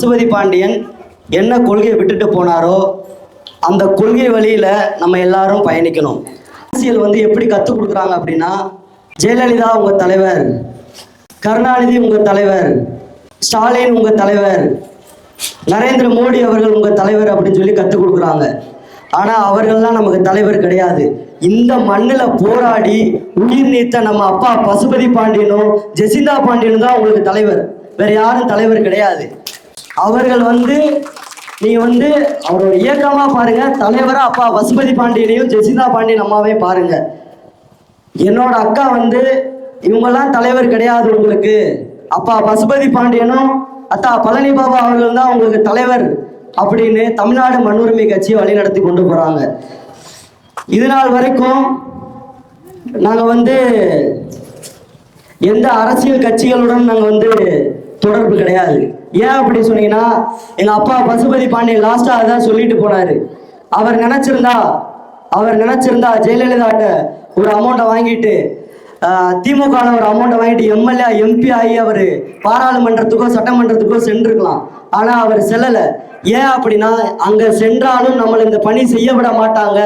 பசுபதி பாண்டியன் என்ன கொள்கையை விட்டுட்டு போனாரோ அந்த கொள்கை வழியில் நம்ம எல்லாரும் பயணிக்கணும். அரசியல் வந்து எப்படி கற்றுக் கொடுக்குறாங்க அப்படின்னா, ஜெயலலிதா உங்கள் தலைவர், கருணாநிதி உங்கள் தலைவர், ஸ்டாலின் உங்கள் தலைவர், நரேந்திர மோடி அவர்கள் உங்கள் தலைவர் அப்படின்னு சொல்லி கற்றுக் கொடுக்குறாங்க. ஆனால் அவர்கள்லாம் நமக்கு தலைவர் கிடையாது. இந்த மண்ணில் போராடி உயிர் நீத்த நம்ம அப்பா பசுபதி பாண்டியனும் ஜெசிந்தா பாண்டியனும் தான் உங்களுக்கு தலைவர். வேற யாரும் தலைவர் கிடையாது. அவர்கள் வந்து நீங்க வந்து அவரோட இயக்கமா பாருங்க, தலைவரா அப்பா பசுபதி பாண்டியனையும் ஜெசிந்தா பாண்டியன் அம்மாவையும் பாருங்க. என்னோட அக்கா வந்து இவங்கெல்லாம் தலைவர் கிடையாது உங்களுக்கு, அப்பா பசுபதி பாண்டியனும் அத்தா பழனி பாபா அவர்கள் தான் உங்களுக்கு தலைவர் அப்படின்னு தமிழ்நாடு மண்ணுரிமை கட்சியை வழிநடத்தி கொண்டு போறாங்க. இது நாள் வரைக்கும் நாங்கள் வந்து எந்த அரசியல் கட்சிகளுடன் நாங்கள் வந்து தொடர்பு கிடையாது. ஏன் அப்படி சொன்னீங்கன்னா, எங்கள் அப்பா பசுபதி பாண்டியன் லாஸ்ட்டாக அதான் சொல்லிட்டு போனார். அவர் நினச்சிருந்தா ஜெயலலிதாட்ட ஒரு அமௌண்ட்டை வாங்கிட்டு, திமுகவில் ஒரு அமௌண்ட்டை வாங்கிட்டு எம்எல்ஏ எம்பி ஆகி அவர் பாராளுமன்றத்துக்கோ சட்டமன்றத்துக்கோ சென்றிருக்கலாம். ஆனால் அவர் செல்லலை. ஏன் அப்படின்னா, அங்கே சென்றாலும் நம்மளை இந்த பணி செய்ய விட மாட்டாங்க.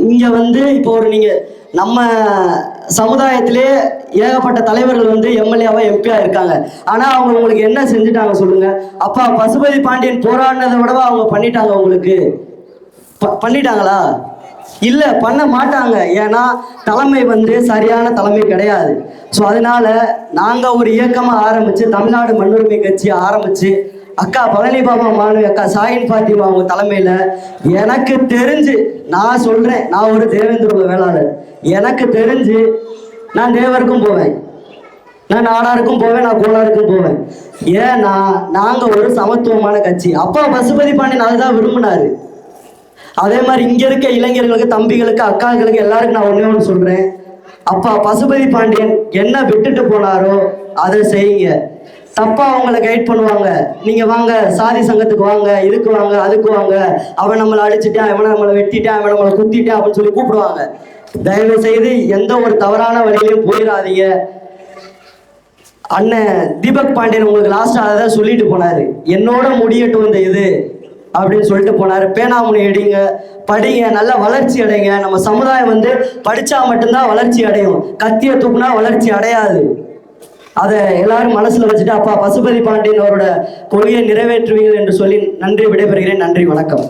இங்கே வந்து இப்போ ஒரு நீங்கள் நம்ம சமுதாயத்திலே ஏகப்பட்ட தலைவர்கள் வந்து எம்எல்ஏவா எம்பியா இருக்காங்க. ஆனால் அவங்க உங்களுக்கு என்ன செஞ்சுட்டாங்க சொல்லுங்க? அப்பா பசுபதி பாண்டியன் போராடினதை விடவா அவங்க பண்ணிட்டாங்க? உங்களுக்கு பண்ணிட்டாங்களா? இல்லை, பண்ண மாட்டாங்க. ஏன்னா தலைமை வந்து சரியான தலைமை கிடையாது. ஸோ அதனால நாங்கள் ஒரு இயக்கமாக ஆரம்பித்து தமிழ்நாடு மண்ணுரிமை கட்சியை ஆரம்பித்து அக்கா பழனி பாபா மாணவி அக்கா சாயின் பாத்திமா அவங்க தலைமையில் எனக்கு தெரிஞ்சு நான் சொல்கிறேன், நான் ஒரு தேவேந்திர வேளாளர். எனக்கு தெரிஞ்சு நான் தேவருக்கும் போவேன், நான் நாடாருக்கும் போவேன், நான் கோளாருக்கும் போவேன். ஏன்னா நாங்கள் ஒரு சமத்துவமான கட்சி. அப்பா பசுபதி பாண்டியன் அதுதான் விரும்பினாரு. அதே மாதிரி இங்கே இருக்க இளைஞர்களுக்கு, தம்பிகளுக்கு, அக்காக்களுக்கு எல்லாருக்கும் நான் ஒன்றே ஒன்று சொல்கிறேன். அப்பா பசுபதி பாண்டியன் என்ன விட்டுட்டு போனாரோ அதை செய்யுங்க. தப்பா அவங்கள கைட் பண்ணுவாங்க. நீங்க வாங்க சாதி சங்கத்துக்கு வாங்க, இதுக்கு வாங்க, அதுக்கு வாங்க, அவன் நம்மளை அடிச்சுட்டான், அவனை நம்மளை வெட்டிட்டான், அவன் நம்மளை குத்திட்டான் அப்படின்னு சொல்லி கூப்பிடுவாங்க. தயவு செய்து எந்த ஒரு தவறான வழியிலையும் போயிடாதீங்க. அண்ணன் தீபக் பாண்டியன் உங்களுக்கு லாஸ்டா அதை சொல்லிட்டு போனாரு, என்னோட முடியட்டும் இந்த இது அப்படின்னு சொல்லிட்டு போனாரு. பேனாமுனி அடிங்க, படிங்க, நல்ல வளர்ச்சி அடைங்க. நம்ம சமுதாயம் வந்து படிச்சா மட்டும்தான் வளர்ச்சி அடையும், கத்திய தூக்குனா வளர்ச்சி அடையாது. அதை எல்லாரும் மனசுல வச்சுட்டு அப்பா பசுபதி பாண்டியன் அவரோட கொள்கையை நிறைவேற்றுவீர்கள் என்று சொல்லி நன்றி, விடைபெறுகிறேன். நன்றி, வணக்கம்.